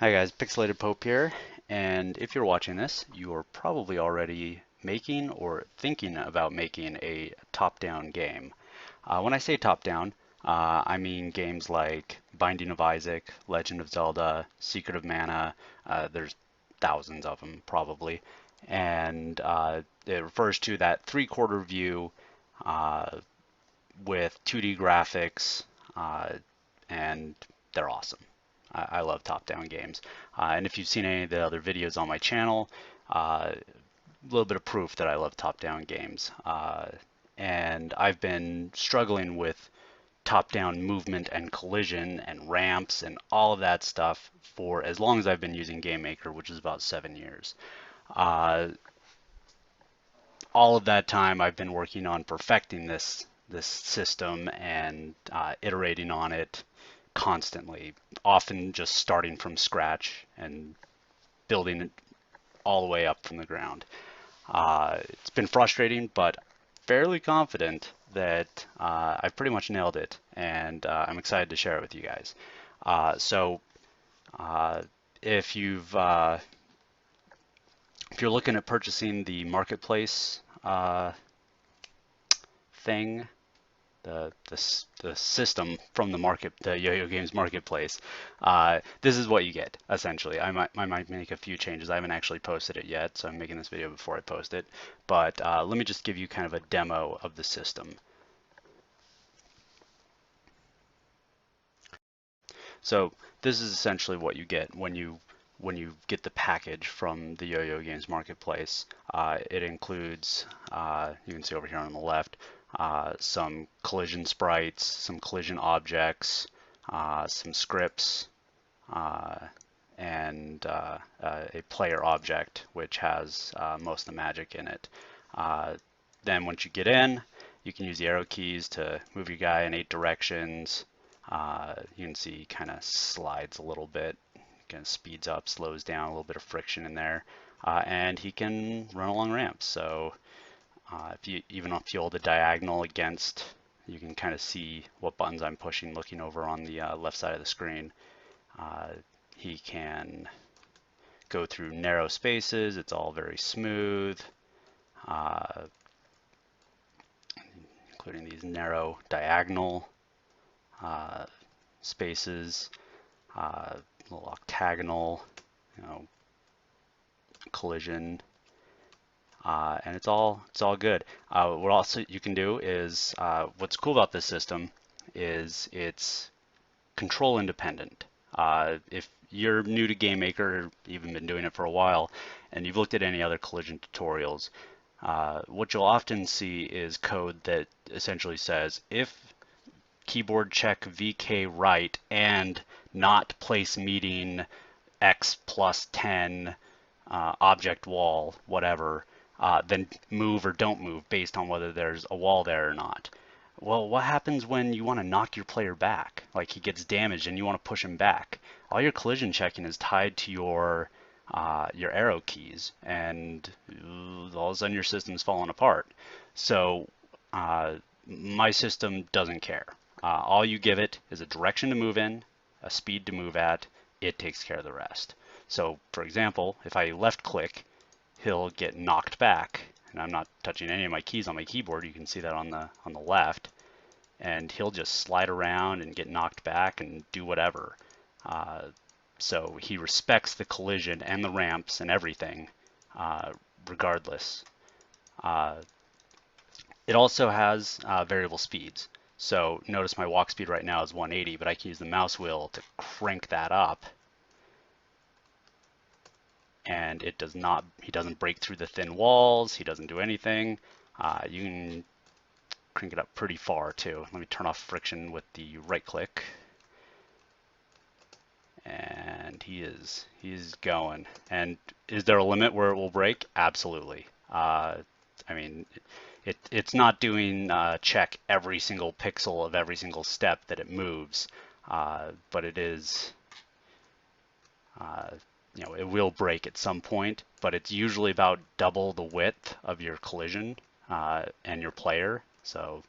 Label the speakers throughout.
Speaker 1: Hi guys, Pixelated Pope here, and if you're watching this, you are probably already making or thinking about making a top-down game. When I say top-down, I mean games like Binding of Isaac, Legend of Zelda, Secret of Mana. There's thousands of them probably, and it refers to that three-quarter view uh, with 2D graphics, and they're awesome. I love top-down games. And if you've seen any of the other videos on my channel, a little bit of proof that I love top-down games. And I've been struggling with top-down movement and collision and ramps and all of that stuff for as long as I've been using GameMaker, which is about 7 years. Uh, all of that time I've been working on perfecting this system and iterating on it constantly, often just starting from scratch and building it all the way up from the ground. It's been frustrating, but fairly confident that I've pretty much nailed it, and I'm excited to share it with you guys. So uh, if you've if you're looking at purchasing the marketplace thing, the system from the Yo-Yo Games marketplace, this is what you get essentially. I might make a few changes. I haven't actually posted it yet, so I'm making this video before I post it. But let me just give you kind of a demo of the system. So this is essentially what you get when you get the package from the Yo-Yo Games marketplace. It includes, you can see over here on the left, some collision sprites, some collision objects, some scripts, uh, and a player object, which has most of the magic in it. Then once you get in, you can use the arrow keys to move your guy in 8 directions. You can see he kind of slides a little bit, kind of speeds up, slows down, a little bit of friction in there, and he can run along ramps. So even if you hold the diagonal against, you can kind of see what buttons I'm pushing looking over on the left side of the screen. He can go through narrow spaces. It's all very smooth, uh, including these narrow diagonal uh, spaces, little octagonal, you know, collision, and it's all good. What also you can do is what's cool about this system is it's control independent. If you're new to GameMaker, or even been doing it for a while, and you've looked at any other collision tutorials, what you'll often see is code that essentially says if keyboard check VK right and not place meeting X plus 10 object wall, whatever, then move or don't move based on whether there's a wall there or not. Well, what happens when you want to knock your player back? Like he gets damaged and you want to push him back. All your collision checking is tied to your arrow keys, and all of a sudden your system's falling apart. So my system doesn't care. All you give it is a direction to move in, a speed to move at. It takes care of the rest. So, for example, if I left click, he'll get knocked back, and I'm not touching any of my keys on my keyboard. You can see that on the left, and he'll just slide around and get knocked back and do whatever. So he respects the collision and the ramps and everything, regardless. It also has variable speeds. So notice my walk speed right now is 180, but I can use the mouse wheel to crank that up, and it does not, he doesn't break through the thin walls, he doesn't do anything. You can crank it up pretty far too. Let me turn off friction with the right click. And he's going. And is there a limit where it will break? Absolutely. I mean, it's not doing check every single pixel of every single step that it moves, but it is, it will break at some point, but it's usually about double the width of your collision and your player. So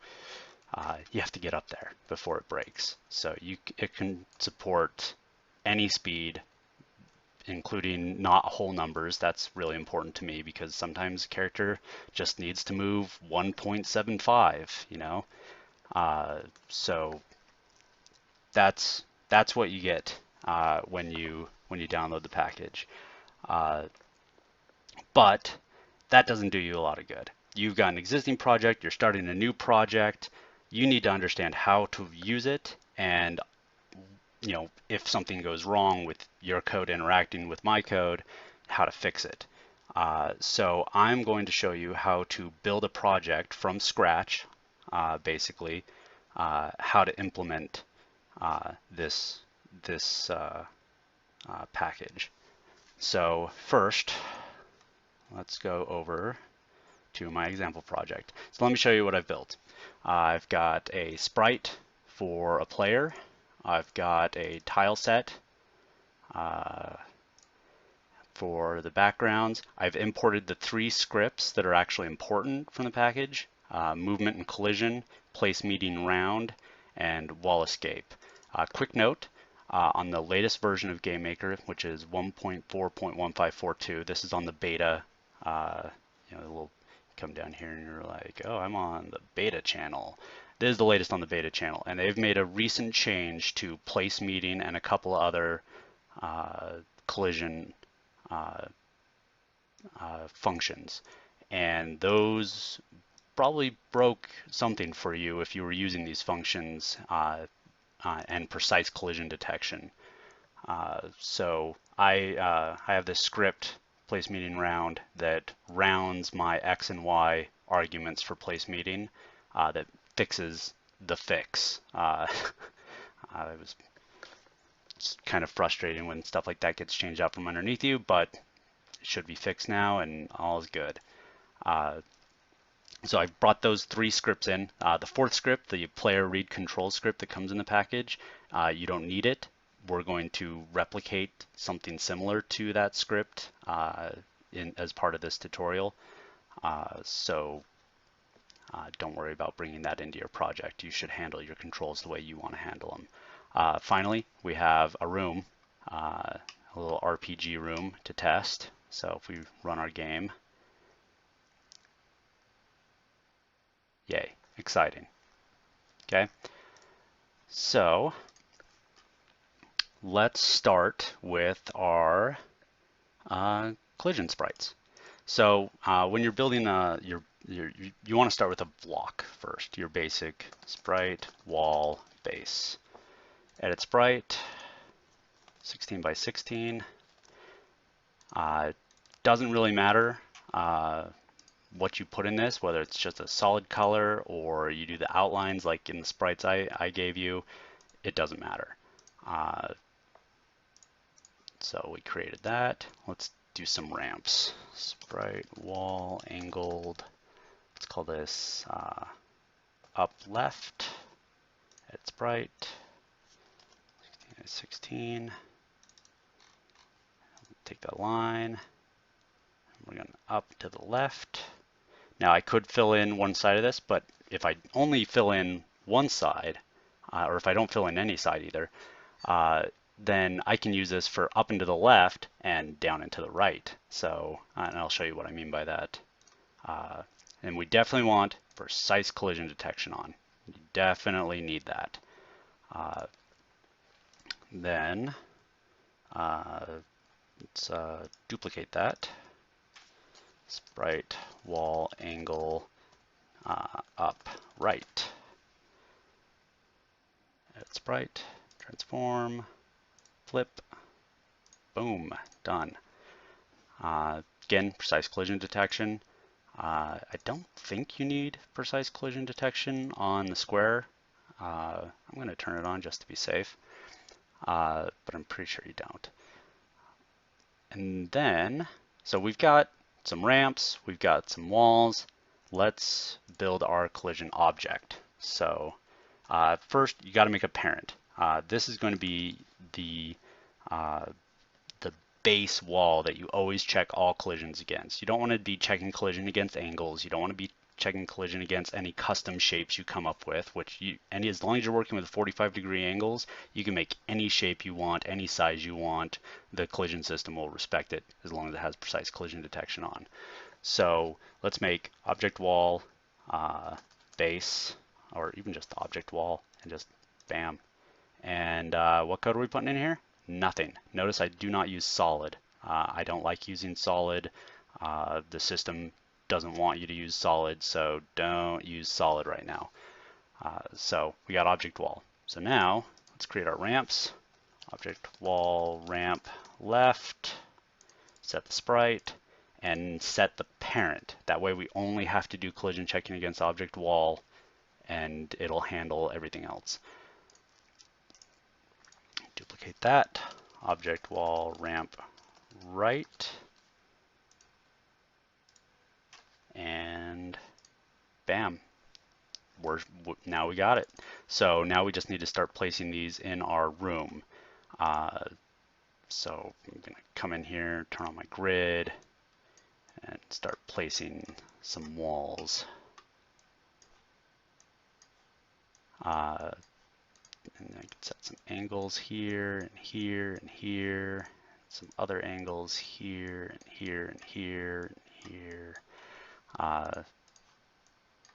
Speaker 1: you have to get up there before it breaks. So it can support any speed including not whole numbers. That's really important to me because sometimes a character just needs to move 1.75, you know? So that's what you get when you download the package. Uh, but that doesn't do you a lot of good. You've got an existing project, you're starting a new project, you need to understand how to use it, and if something goes wrong with your code interacting with my code, how to fix it. So I'm going to show you how to build a project from scratch, basically, how to implement this package. So first, let's go over to my example project. So let me show you what I've built. I've got a sprite for a player. I've got a tile set for the backgrounds. I've imported the 3 scripts that are actually important from the package: movement and collision, place meeting round, and wall escape. Quick note, on the latest version of GameMaker, which is 1.4.1542, this is on the beta. We'll come down here and you're like, oh, I'm on the beta channel. This is the latest on the beta channel, and they've made a recent change to place meeting and a couple other collision functions. And those probably broke something for you if you were using these functions and precise collision detection. So I have this script, place meeting round, that rounds my X and Y arguments for place meeting that fixes the fix. It was kind of frustrating when stuff like that gets changed out from underneath you, but it should be fixed now and all is good. So I brought those 3 scripts in. The 4th script, the player read control script that comes in the package, you don't need it. We're going to replicate something similar to that script as part of this tutorial. So don't worry about bringing that into your project. You should handle your controls the way you want to handle them. Finally, we have a room, a little RPG room to test. So if we run our game, yay, exciting. Okay, so let's start with our collision sprites. So when you're building you want to start with a block first, your basic sprite wall base. Edit sprite, 16 by 16. Doesn't really matter what you put in this, whether it's just a solid color or you do the outlines like in the sprites I gave you, it doesn't matter. So we created that. Let's do some ramps. Sprite wall angled. Let's call this up left. Edit sprite. 16. Take that line. We're going up to the left. Now I could fill in one side of this, but if I only fill in one side, or if I don't fill in any side either, then I can use this for up and to the left and down and to the right. So, and I'll show you what I mean by that. And we definitely want precise collision detection on. You definitely need that. Then let's duplicate that. Sprite wall angle up right. Edit sprite, transform, flip, boom, done. Again, precise collision detection. I don't think you need precise collision detection on the square. I'm going to turn it on just to be safe, but I'm pretty sure you don't. And then, so we've got some ramps, we've got some walls. Let's build our collision object. So first, you got to make a parent. This is going to be the base wall that you always check all collisions against. You don't want to be checking collision against angles. You don't want to be checking collision against any custom shapes you come up with, and as long as you're working with 45-degree angles, you can make any shape you want, any size you want. The collision system will respect it as long as it has precise collision detection on. So let's make object wall, base, or even just the object wall, and just bam. And what code are we putting in here? Nothing. Notice I do not use solid. I don't like using solid. The system doesn't want you to use solid, so don't use solid right now. So we got object wall. So now let's create our ramps. Object wall ramp left, set the sprite, and set the parent. That way we only have to do collision checking against object wall, and it'll handle everything else. Duplicate that. Object wall ramp right. And bam. Now we got it. So now we just need to start placing these in our room. So I'm going to come in here, turn on my grid, and start placing some walls. And I can set some angles here and here and here, some other angles here and here and here and here.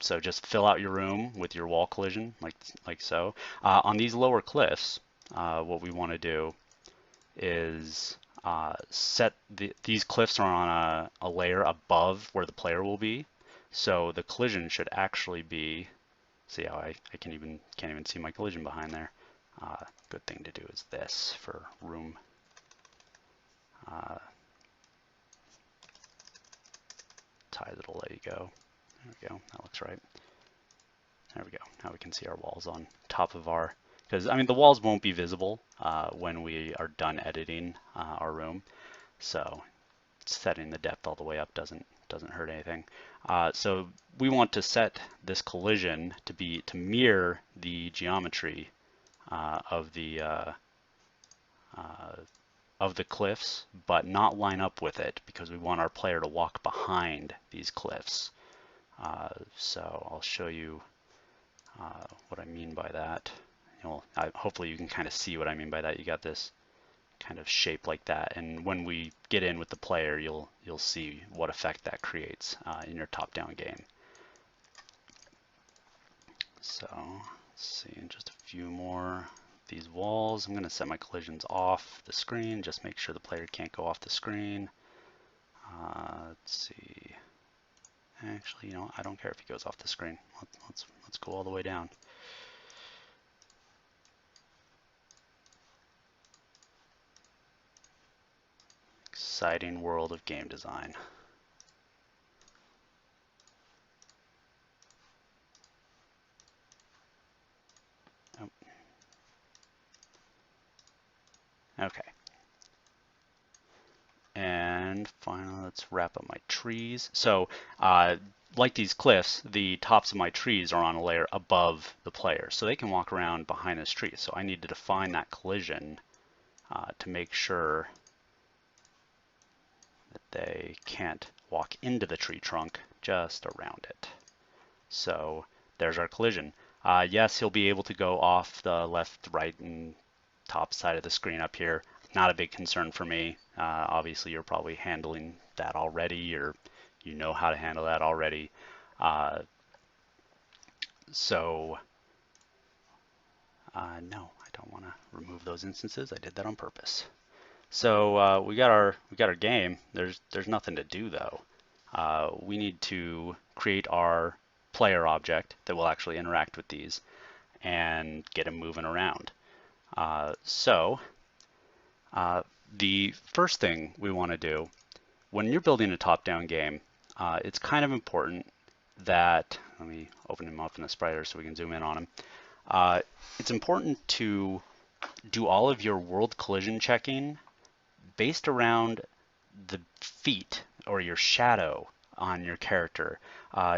Speaker 1: So just fill out your room with your wall collision, like so. On these lower cliffs, what we want to do is set these cliffs are on a layer above where the player will be. So the collision should actually be, see how I can't even see my collision behind there. Good thing to do is this for room. Ties it'll let you go. There we go. That looks right. There we go. Now we can see our walls on top of our, because I mean the walls won't be visible when we are done editing our room. So setting the depth all the way up doesn't hurt anything. So we want to set this collision to mirror the geometry of the cliffs, but not line up with it because we want our player to walk behind these cliffs. So I'll show you what I mean by that. Hopefully you can kind of see what I mean by that. You got this kind of shape like that, and when we get in with the player, you'll see what effect that creates in your top-down game. So let's see, in just a few more these walls, I'm going to set my collisions off the screen, just make sure the player can't go off the screen. Let's see. Actually, I don't care if he goes off the screen. Let's go all the way down. Exciting world of game design. Oh. Okay. And finally, let's wrap up my trees. So like these cliffs, the tops of my trees are on a layer above the player, so they can walk around behind this tree. So I need to define that collision to make sure that they can't walk into the tree trunk, just around it. So there's our collision. Yes, he'll be able to go off the left, right, and top side of the screen up here. Not a big concern for me. Obviously, you're probably handling that already, or you know how to handle that already. So no, I don't want to remove those instances. I did that on purpose. So we got our game. There's nothing to do though. We need to create our player object that will actually interact with these and get him moving around. So the first thing we want to do when you're building a top-down game, it's kind of important that, let me open him up in the Sprites so we can zoom in on him. It's important to do all of your world collision checking based around the feet or your shadow on your character.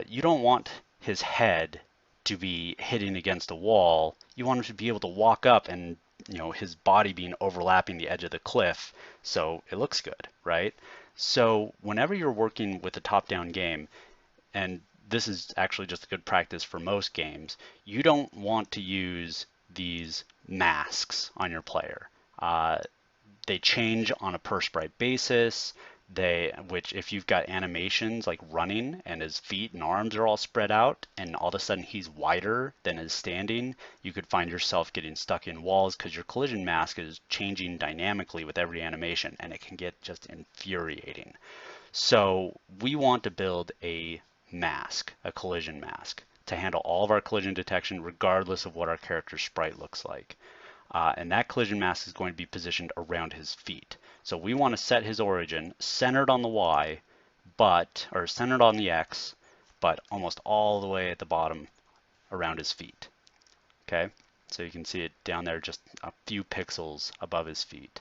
Speaker 1: You don't want his head to be hitting against a wall. You want him to be able to walk up and his body being overlapping the edge of the cliff so it looks good, right? So whenever you're working with a top-down game, and this is actually just a good practice for most games. You don't want to use these masks on your player. They change on a per sprite basis. Which if you've got animations like running and his feet and arms are all spread out and all of a sudden he's wider than his standing, you could find yourself getting stuck in walls because your collision mask is changing dynamically with every animation, and it can get just infuriating. So we want to build a mask, a collision mask, to handle all of our collision detection regardless of what our character's sprite looks like. And that collision mask is going to be positioned around his feet. So we want to set his origin centered on the Y, or centered on the X, but almost all the way at the bottom around his feet. Okay, so you can see it down there just a few pixels above his feet.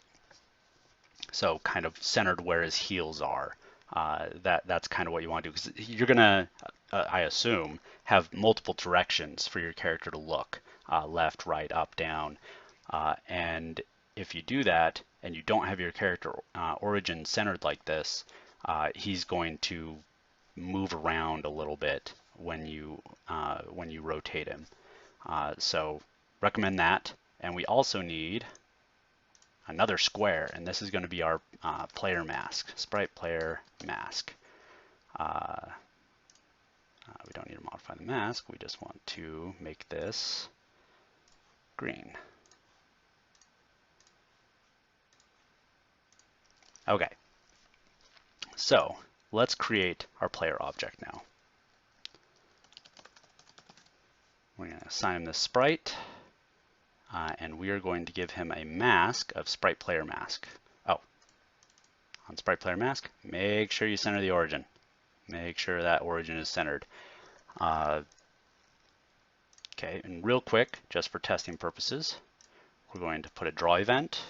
Speaker 1: So kind of centered where his heels are. That's kind of what you want to do, because you're gonna, I assume, have multiple directions for your character to look, left, right, up, down. And if you do that and you don't have your character origin centered like this, he's going to move around a little bit when you rotate him. So recommend that. And we also need another square, and this is going to be our player mask, sprite player mask. We don't need to modify the mask. We just want to make this green. Okay, so let's create our player object now. We're going to assign him this sprite, and we are going to give him a mask of sprite player mask. Oh, on sprite player mask, make sure you center the origin. Make sure that origin is centered. Okay, and real quick, just for testing purposes, we're going to put a draw event,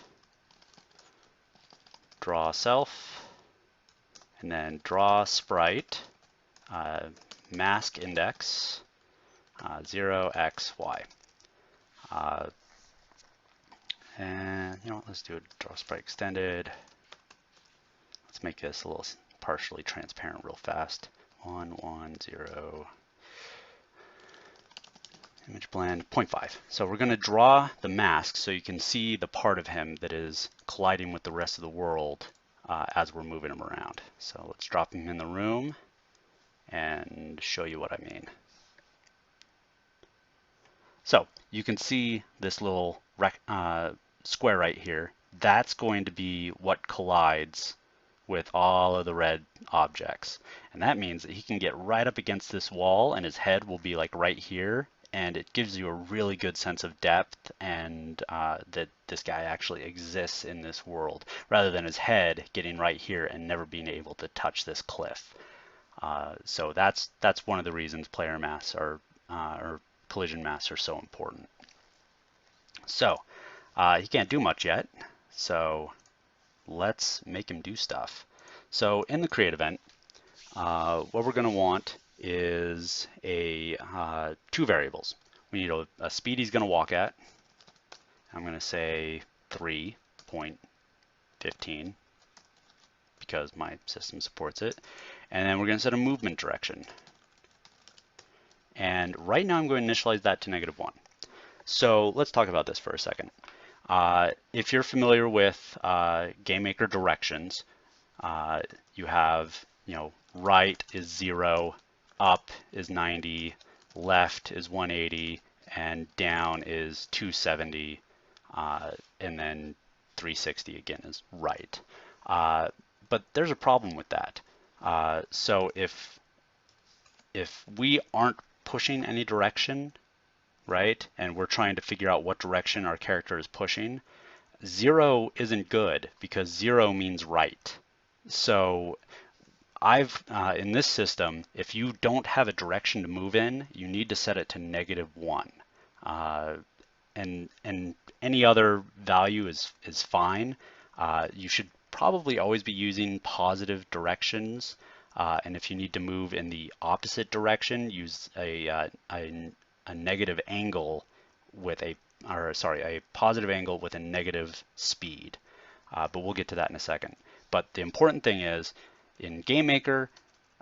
Speaker 1: draw self, and then draw sprite, mask index, 0xy. And you know what, let's do a draw sprite extended. Let's make this a little partially transparent real fast. 1, 1, 0. Image blend 0.5. So we're going to draw the mask so you can see the part of him that is colliding with the rest of the world as we're moving him around. So let's drop him in the room and show you what I mean. So you can see this little square right here. That's going to be what collides with all of the red objects. And that means that he can get right up against this wall and his head will be like right here. And it gives you a really good sense of depth and that this guy actually exists in this world, rather than his head getting right here and never being able to touch this cliff. So that's one of the reasons player masks or collision masks are so important. So he can't do much yet, so let's make him do stuff. So in the create event, what we're going to want is two variables. We need a speed he's going to walk at. I'm going to say 3.15 because my system supports it. And then we're going to set a movement direction. And right now I'm going to initialize that to -1. So let's talk about this for a second. If you're familiar with GameMaker directions, you have, right is 0, up is 90, left is 180, and down is 270, and then 360 again is right. But there's a problem with that. So if we aren't pushing any direction, right, and we're trying to figure out what direction our character is pushing, 0 isn't good because 0 means right. So in this system, if you don't have a direction to move in, you need to set it to -1. And any other value is fine. You should probably always be using positive directions. And if you need to move in the opposite direction, use a negative angle with a positive angle with a negative speed. But we'll get to that in a second. But the important thing is, in GameMaker,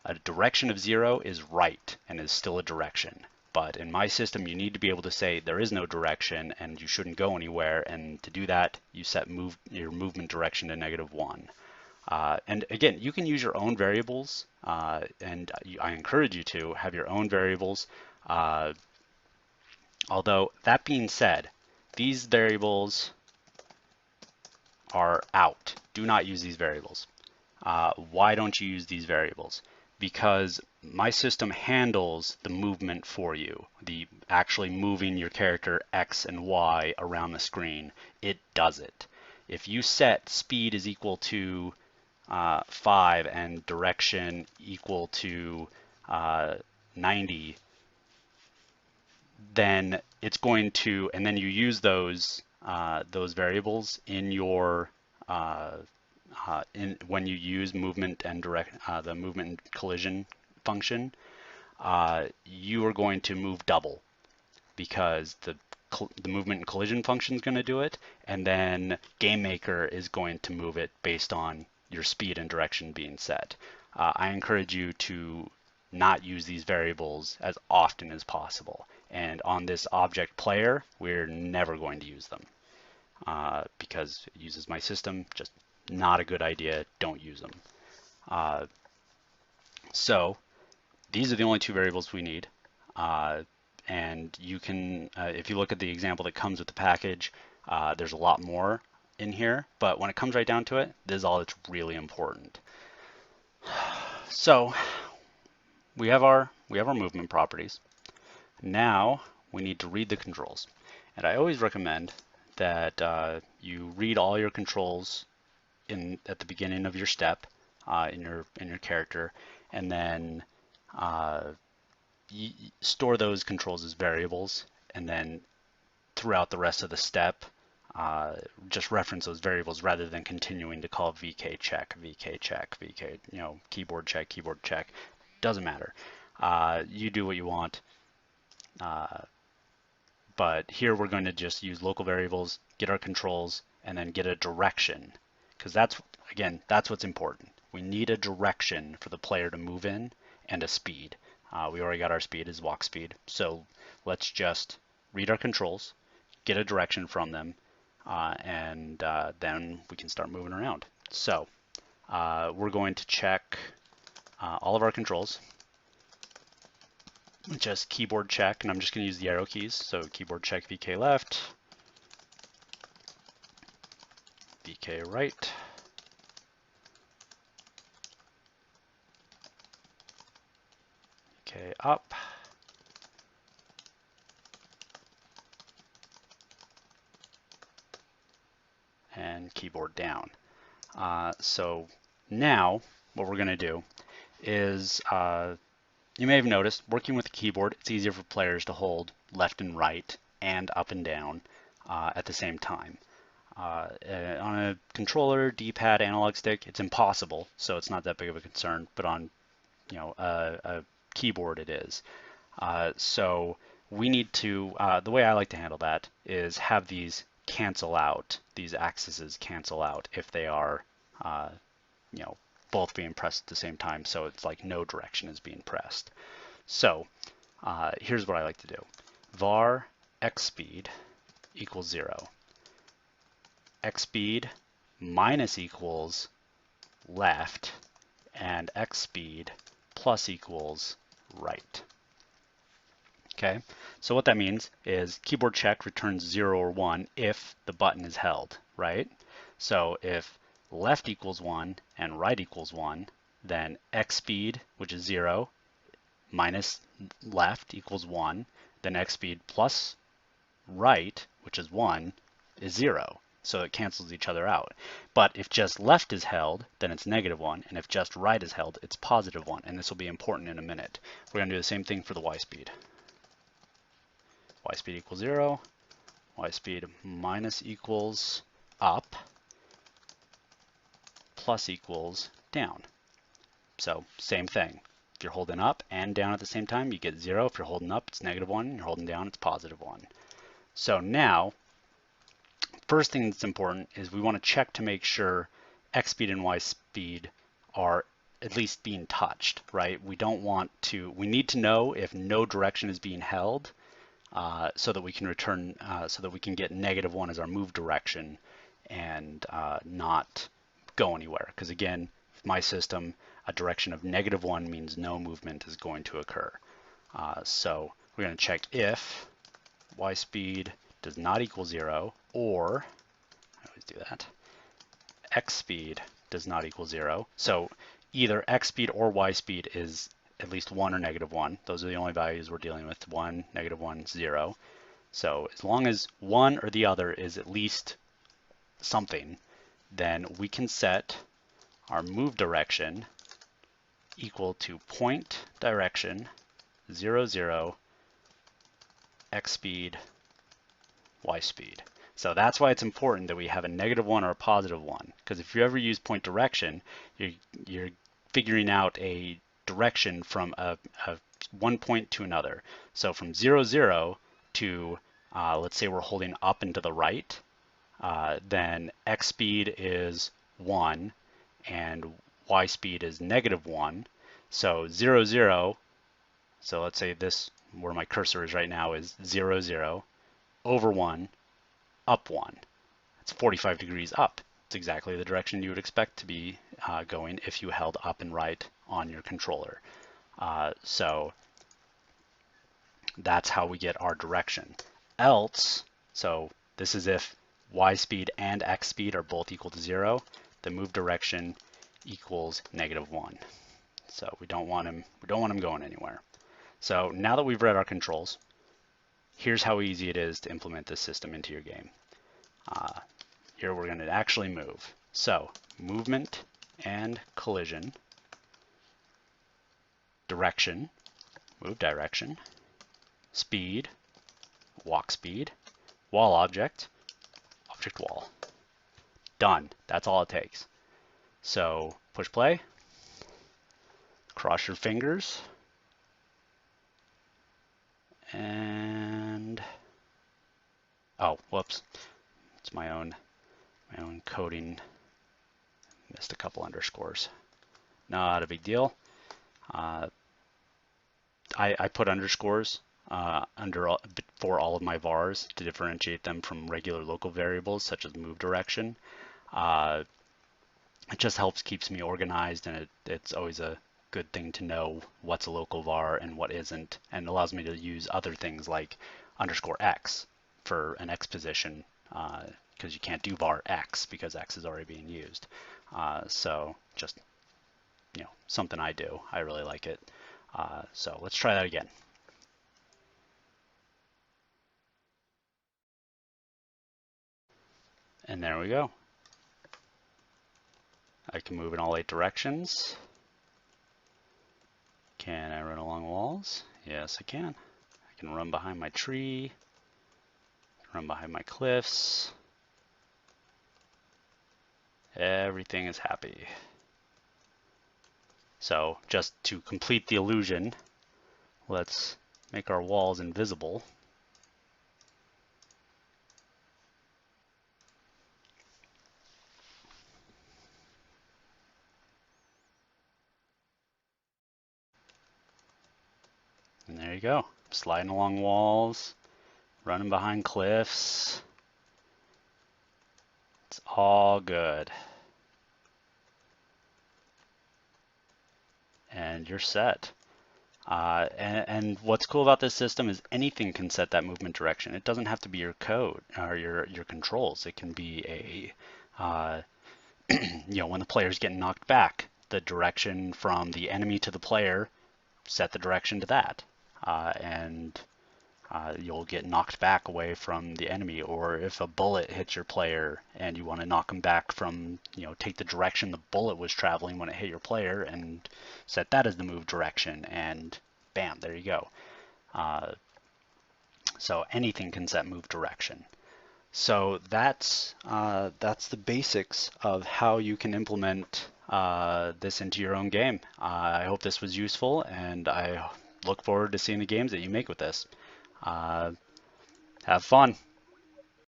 Speaker 1: A direction of 0 is right and is still a direction. But in my system, you need to be able to say there is no direction and you shouldn't go anywhere. And to do that, you set your movement direction to -1. And again, you can use your own variables, and I encourage you to have your own variables. Although that being said, these variables are out. Do not use these variables. Why don't you use these variables? Because my system handles the movement for you, the actually moving your character X and Y around the screen. It does it. If you set speed is equal to 5 and direction equal to 90, then it's going to, and then you use those variables in your when you use movement and the movement and collision function, you are going to move double because the movement and collision function is going to do it, and then GameMaker is going to move it based on your speed and direction being set. I encourage you to not use these variables as often as possible. And on this object player, we're never going to use them because it uses my system. Just not a good idea. Don't use them. So these are the only two variables we need. And you can, if you look at the example that comes with the package, there's a lot more in here, but when it comes right down to it, this is all that's really important. So we have our movement properties. Now we need to read the controls. And I always recommend that you read all your controls at the beginning of your step in your character, and then store those controls as variables, and then throughout the rest of the step, just reference those variables rather than continuing to call VK check, VK check, VK, keyboard check, keyboard check. Doesn't matter. You do what you want. But here we're going to just use local variables, get our controls, and then get a direction. Because that's what's important. We need a direction for the player to move in and a speed. We already got our speed as walk speed. So let's just read our controls, get a direction from them, and then we can start moving around. So we're going to check all of our controls. Just keyboard check, and I'm just going to use the arrow keys. So keyboard check VK left, VK right, VK up, and keyboard down. So now what we're going to do is you may have noticed, working with the keyboard, it's easier for players to hold left and right and up and down at the same time. On a controller, D-pad, analog stick, it's impossible, so it's not that big of a concern, but on a keyboard it is. So we need to, the way I like to handle that is have these cancel out, these axes cancel out if they are both being pressed at the same time, so it's like no direction is being pressed. So here's what I like to do. var xspeed equals 0. Xspeed minus equals left, and xspeed plus equals right. Okay, so what that means is keyboard check returns 0 or 1 if the button is held, right? So if left equals 1 and right equals 1, then xspeed, which is 0, minus left equals 1, then xspeed plus right, which is 1, is 0. So it cancels each other out. But if just left is held, then it's -1, and if just right is held, it's +1, and this will be important in a minute. We're going to do the same thing for the y speed. Y speed equals 0, y speed minus equals up, plus equals down. So same thing. If you're holding up and down at the same time, you get 0. If you're holding up, it's -1. You're holding down, it's +1. So now, first thing that's important is we want to check to make sure x speed and y speed are at least being touched, right? We don't want to, we need to know if no direction is being held so that we can return, so that we can get -1 as our move direction and not go anywhere. Because again, with my system, a direction of -1 means no movement is going to occur. So we're going to check if y speed does not equal 0, or, I always do that, x speed does not equal 0. So either x speed or y speed is at least 1 or -1. Those are the only values we're dealing with, 1, -1, 0. So as long as one or the other is at least something, then we can set our move direction equal to point direction 0, 0, x speed, y speed. So that's why it's important that we have a -1 or a +1, because if you ever use point direction, you're figuring out a direction from a one point to another. So from 0, 0 to, let's say we're holding up and to the right, then x speed is 1 and y speed is -1. So 0, 0, so let's say this, where my cursor is right now, is 0, 0, over 1, up 1. It's 45 degrees up. It's exactly the direction you would expect to be going if you held up and right on your controller. So that's how we get our direction. Else, so this is if y speed and x speed are both equal to 0, the move direction equals -1. So we don't want him going anywhere. So now that we've read our controls, here's how easy it is to implement this system into your game. Here we're going to actually move. So movement and collision, direction, move direction, speed, walk speed, wall object, object wall. Done. That's all it takes. So push play, cross your fingers, and oh, whoops. It's my own coding. Missed a couple underscores. Not a big deal. I put underscores for all of my vars to differentiate them from regular local variables such as move direction. It just keeps me organized, and it's always a good thing to know what's a local var and what isn't, and allows me to use other things like _x for an x position, because you can't do var x because x is already being used. So just, something I do. I really like it. So let's try that again. And there we go. I can move in all 8 directions. Can I run along walls? Yes, I can. I can run behind my tree, run behind my cliffs. Everything is happy. So just to complete the illusion, let's make our walls invisible. And there you go. Sliding along walls, running behind cliffs. It's all good. And you're set. And what's cool about this system is anything can set that movement direction. It doesn't have to be your code or your controls. It can be a, when the player's getting knocked back, the direction from the enemy to the player, set the direction to that. And you'll get knocked back away from the enemy. Or if a bullet hits your player and you want to knock them back from, take the direction the bullet was traveling when it hit your player and set that as the move direction, and bam, there you go. So anything can set move direction. So that's the basics of how you can implement this into your own game. I hope this was useful, and I look forward to seeing the games that you make with this. Have fun.